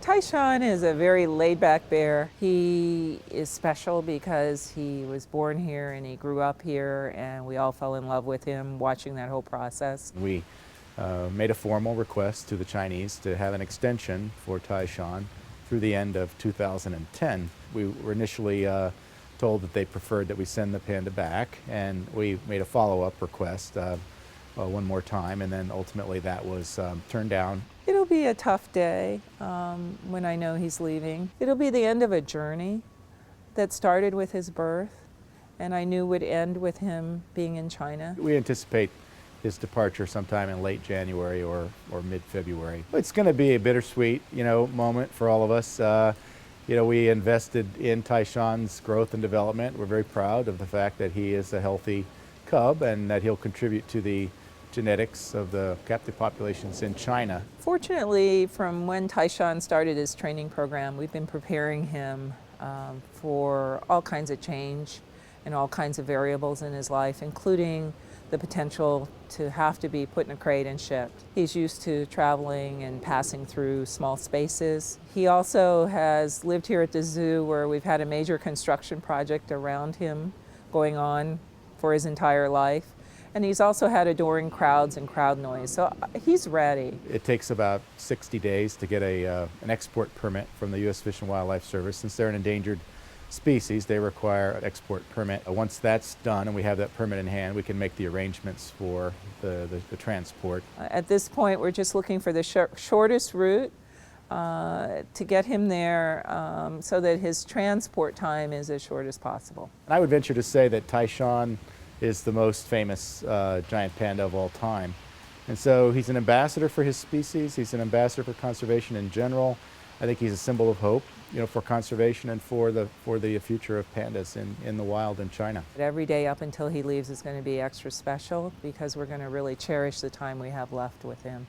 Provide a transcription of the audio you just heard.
Tai Shan is a very laid-back bear. He is special because he was born here and he grew up here, and we all fell in love with him watching that whole process. We made a formal request to the Chinese to have an extension for Tai Shan through the end of 2010. We were initially told that they preferred that we send the panda back, and we made a follow-up request one more time, and then ultimately that was turned down. It'll be a tough day when I know he's leaving. It'll be the end of a journey that started with his birth and I knew would end with him being in China. We anticipate his departure sometime in late January or mid-February. It's going to be a bittersweet, moment for all of us. We invested in Tai Shan's growth and development. We're very proud of the fact that he is a healthy cub and that he'll contribute to the genetics of the captive populations in China. Fortunately, from when Tai Shan started his training program, we've been preparing him for all kinds of change and all kinds of variables in his life, including the potential to have to be put in a crate and shipped. He's used to traveling and passing through small spaces. He also has lived here at the zoo, where we've had a major construction project around him going on for his entire life. And he's also had adoring crowds and crowd noise, so he's ready. It takes about 60 days to get an export permit from the U.S. Fish and Wildlife Service. Since they're an endangered species, they require an export permit. Once that's done and we have that permit in hand, we can make the arrangements for the transport. At this point, we're just looking for the shortest route to get him there so that his transport time is as short as possible. And I would venture to say that Tai Shan is the most famous giant panda of all time. And so he's an ambassador for his species, he's an ambassador for conservation in general. I think he's a symbol of hope, for conservation and for the future of pandas in the wild in China. Every day up until he leaves is going to be extra special because we're going to really cherish the time we have left with him.